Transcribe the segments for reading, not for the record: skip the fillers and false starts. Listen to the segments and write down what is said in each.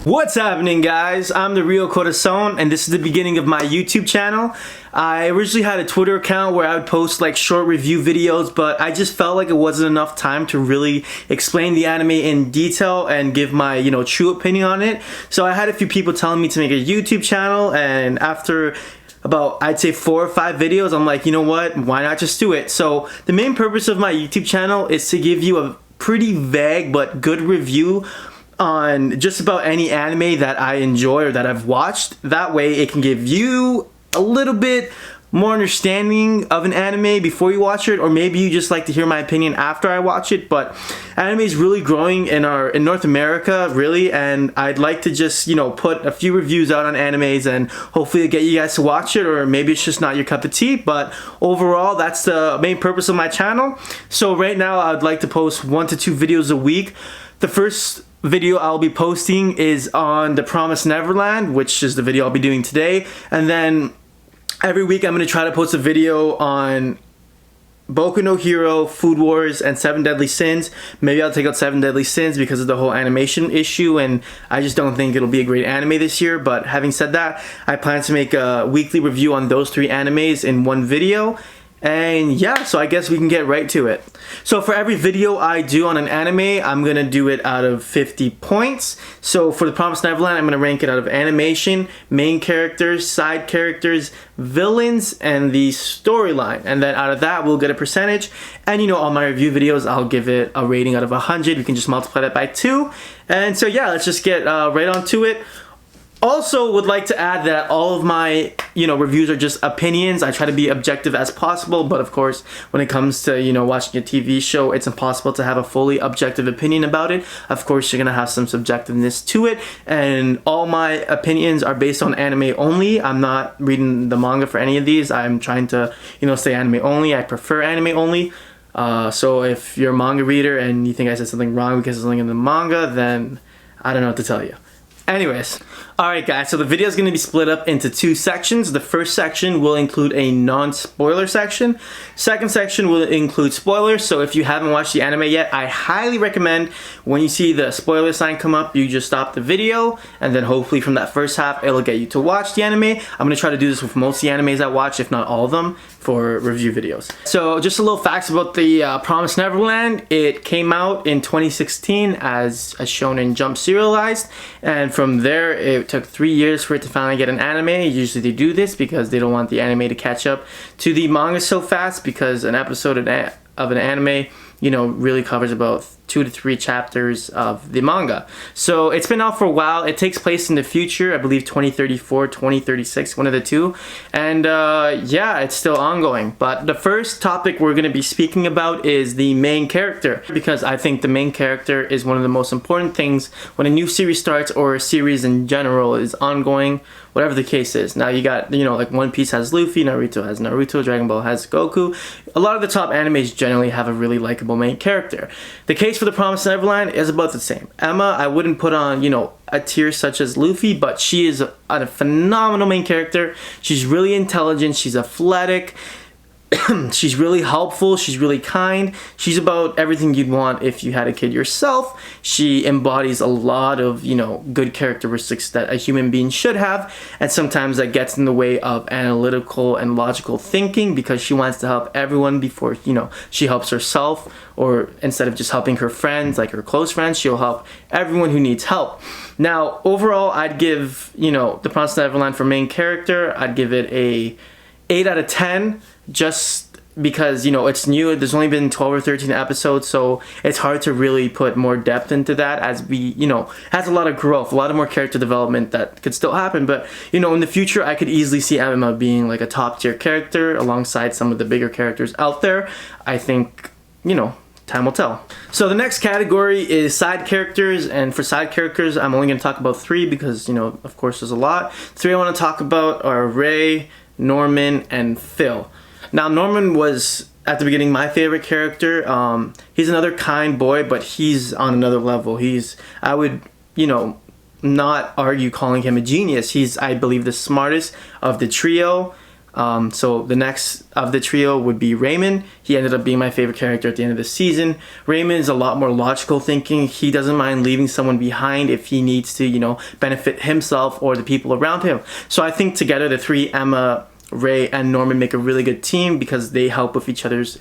What's happening, guys? I'm the real Corazon, and this is the beginning of my YouTube channel. I originally had a Twitter account where I would post like short review videos, but I just felt like it wasn't enough time to really explain the anime in detail and give my, true opinion on it. So I had a few people telling me to make a YouTube channel, and after about, I'd say 4 or 5 videos, I'm like, you know what, why not just do it? So the main purpose of my YouTube channel is to give you a pretty vague but good review on just about any anime that I enjoy or that I've watched. That way it can give you a little bit more understanding of an anime before you watch it, or maybe you just like to hear my opinion after I watch it. But anime is really growing in North America, really, and I'd like to just put a few reviews out on animes and hopefully get you guys to watch it, or maybe it's just not your cup of tea. But overall, that's the main purpose of my channel. So right now I'd like to post 1 to 2 videos a week. The first video I'll be posting is on the Promised Neverland, which is the video I'll be doing today, and then every week I'm going to try to post a video on Boku no Hero, Food Wars, and 7 Deadly Sins. Maybe I'll take out 7 Deadly Sins because of the whole animation issue, and I just don't think it'll be a great anime this year. But having said that, I plan to make a weekly review on those 3 animes in one video. And yeah, so I guess we can get right to it. So for every video I do on an anime, I'm gonna do it out of 50 points. So for the Promised Neverland, I'm gonna rank it out of animation, main characters, side characters, villains, and the storyline. And then out of that, we'll get a percentage. And all my review videos, I'll give it a rating out of 100. We can just multiply that by 2. And so yeah, let's just get right on to it. Also would like to add that all of my reviews are just opinions. I try to be objective as possible, but of course when it comes to watching a TV show, it's impossible to have a fully objective opinion about it. Of course you're gonna have some subjectiveness to it, and all my opinions are based on anime only. I'm not reading the manga for any of these. I'm trying to stay anime only. I prefer anime only. So if you're a manga reader and you think I said something wrong because it's something in the manga, then I don't know what to tell you. Anyways, alright guys, so the video is going to be split up into 2 sections. The first section will include a non-spoiler section. Second section will include spoilers, so if you haven't watched the anime yet, I highly recommend when you see the spoiler sign come up, you just stop the video, and then hopefully from that first half, it'll get you to watch the anime. I'm going to try to do this with most of the animes I watch, if not all of them, for review videos. So just a little facts about the Promised Neverland. It came out in 2016 as shown in Jump Serialized, and from there it took 3 years for it to finally get an anime. Usually they do this because they don't want the anime to catch up to the manga so fast, because an episode of an anime really covers about 2 to 3 chapters of the manga. So it's been out for a while. It takes place in the future, I believe 2034, 2036, one of the two. And yeah, it's still ongoing. But the first topic we're going to be speaking about is the main character, because I think the main character is one of the most important things when a new series starts, or a series in general is ongoing, whatever the case is. Now you got, like One Piece has Luffy, Naruto has Naruto, Dragon Ball has Goku. A lot of the top animes generally have a really likable main character. The case for the Promised Neverland is about the same. Emma, I wouldn't put on, a tier such as Luffy, but she is a phenomenal main character. She's really intelligent, she's athletic, she's really helpful, she's really kind. She's about everything you'd want if you had a kid yourself. She embodies a lot of, good characteristics that a human being should have, and sometimes that gets in the way of analytical and logical thinking, because she wants to help everyone before, she helps herself, or instead of just helping her friends, like her close friends, she'll help everyone who needs help. Now, overall, I'd give, the Promised Neverland for main character, I'd give it a 8 out of 10, just because it's new. There's only been 12 or 13 episodes, so it's hard to really put more depth into that, as we has a lot of growth, a lot of more character development that could still happen. But in the future, I could easily see Emma being like a top tier character alongside some of the bigger characters out there. I think time will tell. So the next category is side characters, and for side characters I'm only going to talk about 3 because of course there's a lot. 3 I want to talk about are Ray, Norman, and Phil. Now Norman was at the beginning my favorite character. He's another kind boy, but he's on another level. I would not argue calling him a genius. He's, I believe, the smartest of the trio. So the next of the trio would be Raymond. He ended up being my favorite character at the end of the season. Raymond is a lot more logical thinking. He doesn't mind leaving someone behind if he needs to, you know, benefit himself or the people around him. So I think together the three, Emma, Ray, and Norman, make a really good team because they help with each other's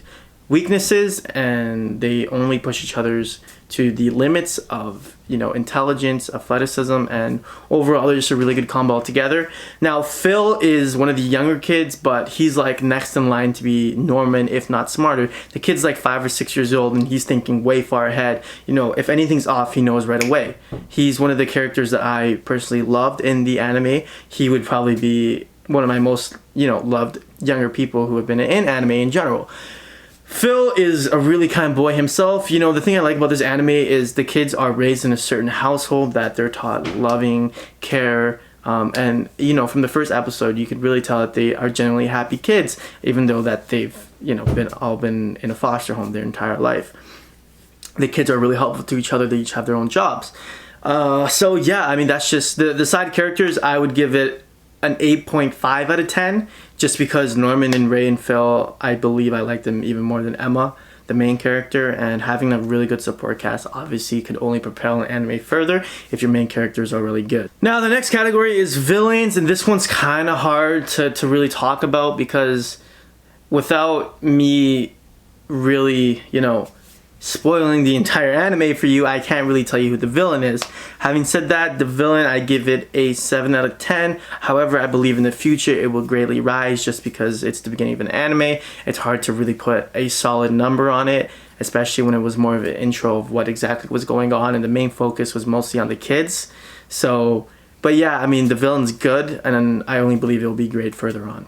weaknesses and they only push each other's to the limits of, you know, intelligence, athleticism, and overall they're just a really good combo altogether. Now Phil is one of the younger kids, but he's like next in line to be Norman, if not smarter. The kid's like 5 or 6 years old and he's thinking way far ahead. You know, if anything's off, he knows right away. He's one of the characters that I personally loved in the anime. He would probably be one of my most, you know, loved younger people who have been in anime in general. Phil is a really kind boy himself. You know, the thing I like about this anime is the kids are raised in a certain household that they're taught loving, care, and, you know, from the first episode, you could really tell that they are generally happy kids, even though that they've, you know, been in a foster home their entire life. The kids are really helpful to each other. They each have their own jobs. So yeah, I mean, that's just the side characters. I would give it an 8.5 out of 10, just because Norman and Ray and Phil, I believe I like them even more than Emma, the main character, and having a really good support cast obviously could only propel an anime further if your main characters are really good. Now the next category is villains, and this one's kind of hard to really talk about because without me really, you know, spoiling the entire anime for you, I can't really tell you who the villain is. Having said that, the villain, I give it a 7 out of 10. However, I believe in the future it will greatly rise just because it's the beginning of an anime. It's hard to really put a solid number on it, especially when it was more of an intro of what exactly was going on and the main focus was mostly on the kids. So, but yeah, I mean, the villain's good and I only believe it'll be great further on.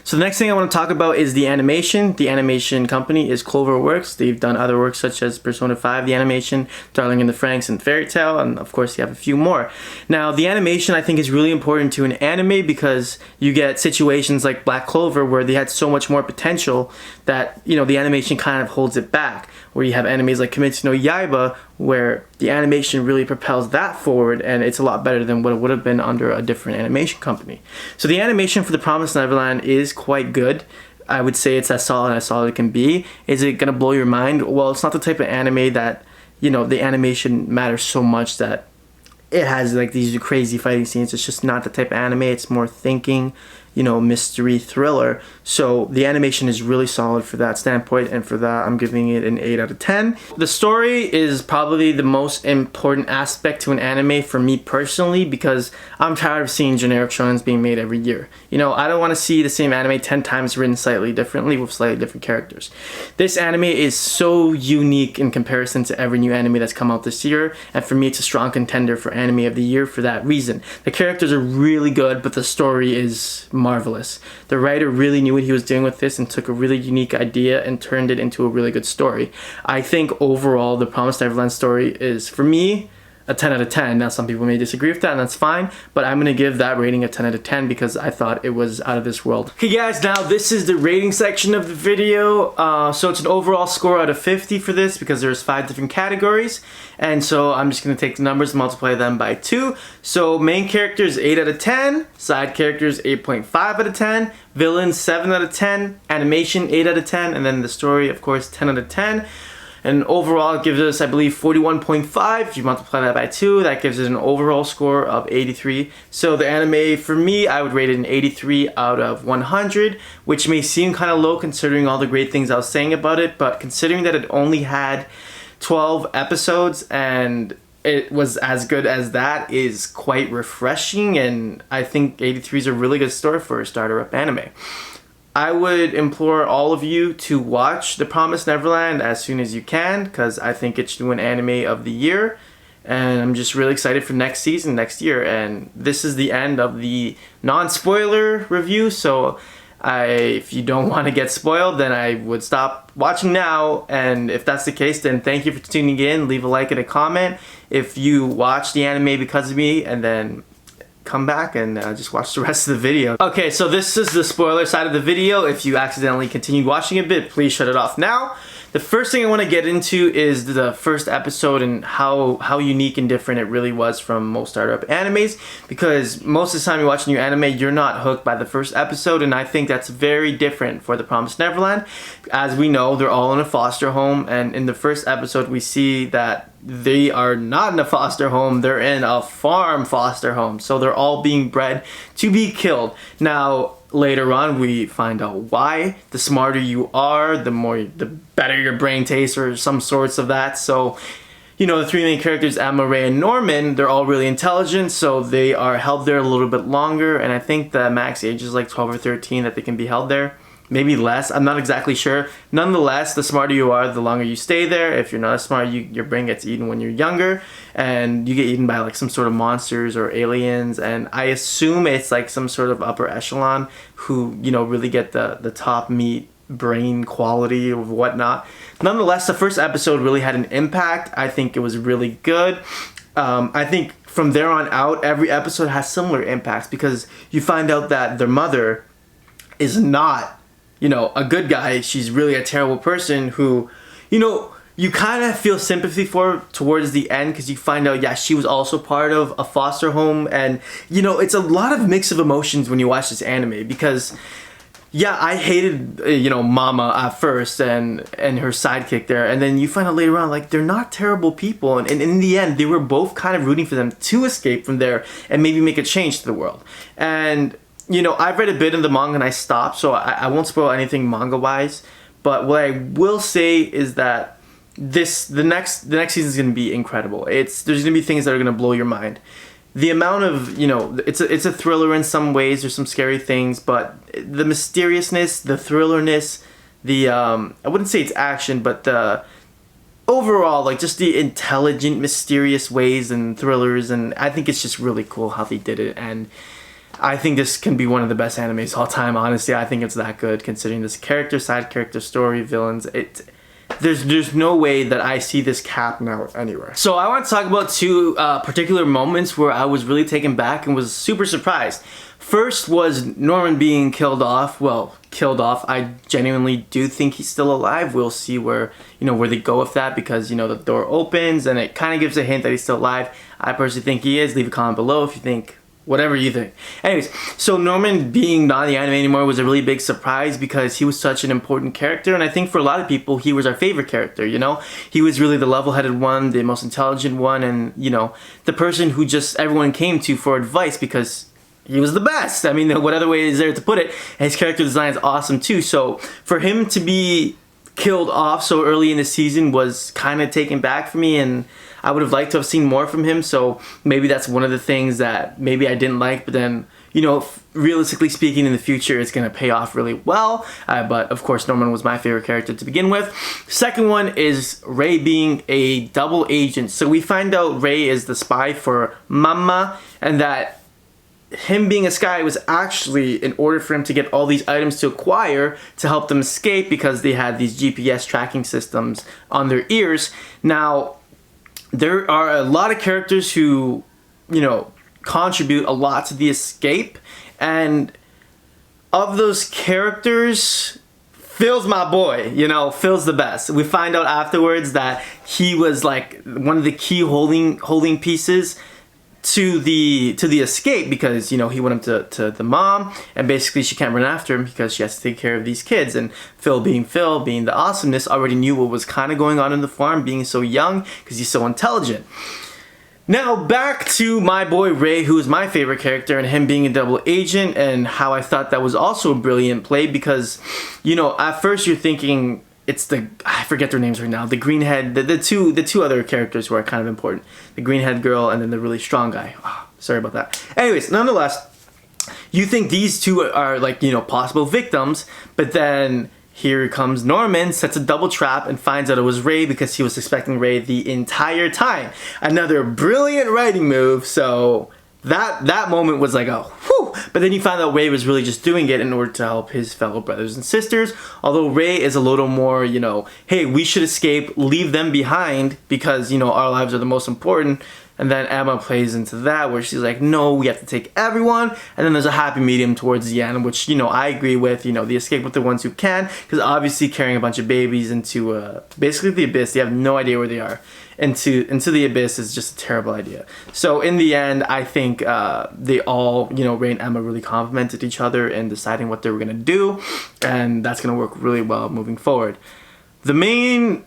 So the next thing I want to talk about is the animation. The animation company is Cloverworks. They've done other works such as Persona 5, the animation, Darling in the Franxx, and Fairy Tail, and of course you have a few more. Now the animation I think is really important to an anime because you get situations like Black Clover where they had so much more potential that, you know, the animation kind of holds it back. Where you have animes like Kimetsu no Yaiba where the animation really propels that forward and it's a lot better than what it would have been under a different animation company. So the animation for The Promised Neverland is quite good. I would say it's as solid as it can be. Is it gonna blow your mind? Well, it's not the type of anime that, you know, the animation matters so much that it has like these crazy fighting scenes. It's just not the type of anime. It's more thinking, you know, mystery thriller. So the animation is really solid for that standpoint, and for that I'm giving it an 8 out of 10. The story is probably the most important aspect to an anime for me personally because I'm tired of seeing generic shonens being made every year. You know, I don't want to see the same anime 10 times written slightly differently with slightly different characters. This anime is so unique in comparison to every new anime that's come out this year, and for me it's a strong contender for anime of the year for that reason. The characters are really good, but the story is marvelous. The writer really knew what he was doing with this and took a really unique idea and turned it into a really good story. I think overall the Promised Neverland story is, for me, a 10 out of 10. Now some people may disagree with that and that's fine, but I'm gonna give that rating a 10 out of 10 because I thought it was out of this world. Okay guys, now this is the rating section of the video. So it's an overall score out of 50 for this because there's 5 different categories, and so I'm just gonna take the numbers and multiply them by 2. So main characters 8 out of 10, side characters 8.5 out of 10, villains 7 out of 10, animation 8 out of 10, and then the story of course 10 out of 10. And overall it gives us, I believe, 41.5. If you multiply that by 2, that gives us an overall score of 83. So the anime, for me, I would rate it an 83 out of 100, which may seem kind of low considering all the great things I was saying about it, but considering that it only had 12 episodes and it was as good as that is quite refreshing, and I think 83 is a really good score for a starter-up anime. I would implore all of you to watch The Promised Neverland as soon as you can because I think it should win anime of the year, and I'm just really excited for next season, next year. And this is the end of the non-spoiler review, so if you don't want to get spoiled, then I would stop watching now, and if that's the case, then thank you for tuning in. Leave a like and a comment if you watch the anime because of me, and then come back and just watch the rest of the video. Okay, so this is the spoiler side of the video. If you accidentally continued watching a bit, please shut it off now. The first thing I want to get into is the first episode and how unique and different it really was from most startup animes, because most of the time you watch a new anime, you're not hooked by the first episode, and I think that's very different for the Promised Neverland. As we know, they're all in a foster home, and in the first episode we see that they are not in a foster home, they're in a farm foster home. So they're all being bred to be killed. Now, later on, we find out why. The smarter you are, the better your brain tastes, or some sorts of that. So, you know, the three main characters, Emma, Ray, and Norman, they're all really intelligent, so they are held there a little bit longer, and I think the max age is like 12 or 13 that they can be held there. Maybe less, I'm not exactly sure. Nonetheless, the smarter you are, the longer you stay there. If you're not as smart, your brain gets eaten when you're younger, and you get eaten by like some sort of monsters or aliens, and I assume it's like some sort of upper echelon who, you know, really get the top meat brain quality or whatnot. Nonetheless, the first episode really had an impact. I think it was really good. I think from there on out, every episode has similar impacts, because you find out that their mother is not, you know, a good guy. She's really a terrible person who, you know, you kind of feel sympathy for towards the end, because you find out, yeah, she was also part of a foster home. And, you know, it's a lot of mix of emotions when you watch this anime, because, yeah, I hated, you know, Mama at first and her sidekick there. And then you find out later on, like, they're not terrible people. And in the end, they were both kind of rooting for them to escape from there and maybe make a change to the world. And, you know, I've read a bit of the manga and I stopped, so I won't spoil anything manga-wise. But what I will say is that the next season is going to be incredible. There's going to be things that are going to blow your mind. The amount of, you know, it's a thriller in some ways. There's some scary things, but the mysteriousness, the thrillerness, I wouldn't say it's action, but the overall, like, just the intelligent, mysterious ways and thrillers, and I think it's just really cool how they did it. And I think this can be one of the best animes all time, honestly. I think it's that good, considering this character, side character, story, villains. There's no way that I see this capping out anywhere. So I want to talk about two particular moments where I was really taken back and was super surprised. First was Norman being killed off. Well, killed off. I genuinely do think he's still alive. We'll see where they go with that, because, you know, the door opens and it kind of gives a hint that he's still alive. I personally think he is. Leave a comment below if you think whatever you think. Anyways, so Norman being not in the anime anymore was a really big surprise, because he was such an important character, and I think for a lot of people he was our favorite character, you know? He was really the level-headed one, the most intelligent one, and, you know, the person who just everyone came to for advice, because he was the best. I mean, what other way is there to put it? And his character design is awesome too. So for him to be killed off so early in the season was kind of taken back for me, and I would have liked to have seen more from him. So maybe that's one of the things that maybe I didn't like, but then, you know, realistically speaking, in the future it's going to pay off really well. But of course, Norman was my favorite character to begin with. Second one is Ray being a double agent. So we find out Ray is the spy for Mama, and that him being a spy was actually in order for him to get all these items to acquire to help them escape, because they had these GPS tracking systems on their ears. Now, there are a lot of characters who, you know, contribute a lot to the escape, and of those characters, Phil's my boy. You know, Phil's the best. We find out afterwards that he was like one of the key holding pieces to the escape, because, you know, he went up to the mom, and basically she can't run after him because she has to take care of these kids. And Phil being the awesomeness, already knew what was kind of going on in the farm, being so young because he's so intelligent. Now back to my boy Ray, who is my favorite character, and him being a double agent, and how I thought that was also a brilliant play, because, you know, at first you're thinking it's I forget their names right now, the greenhead, the two other characters who are kind of important, the greenhead girl and then the really strong guy. Oh, sorry about that. Anyways, nonetheless, you think these two are, like, you know, possible victims, but then here comes Norman, sets a double trap, and finds out it was Ray, because he was suspecting Ray the entire time. Another brilliant writing move. So that moment was like a whew. woo! But then you found out Ray was really just doing it in order to help his fellow brothers and sisters. Although Ray is a little more, you know, hey, we should escape, leave them behind because, you know, our lives are the most important. And then Emma plays into that where she's like, no, we have to take everyone. And then there's a happy medium towards the end, which, you know, I agree with, you know, the escape with the ones who can. Because obviously carrying a bunch of babies into basically the abyss, they have no idea where they are, into the abyss is just a terrible idea. So in the end, I think they all, you know, Ray and Emma really complimented each other in deciding what they were going to do. And that's going to work really well moving forward. The main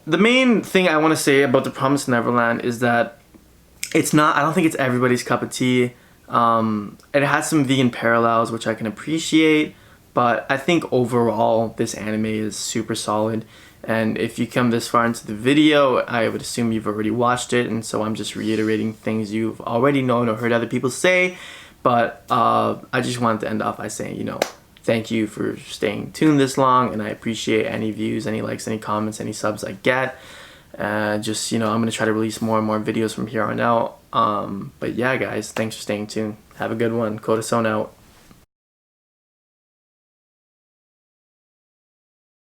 thing I want to say about the Promised Neverland is that it's not, I don't think it's everybody's cup of tea. It has some vegan parallels, which I can appreciate, but I think overall this anime is super solid. And if you come this far into the video, I would assume you've already watched it, and so I'm just reiterating things you've already known or heard other people say. But I just wanted to end off by saying, you know, thank you for staying tuned this long, and I appreciate any views, any likes, any comments, any subs I get. Just, you know, I'm going to try to release more and more videos from here on out. But yeah, guys, thanks for staying tuned. Have a good one. Corazon out.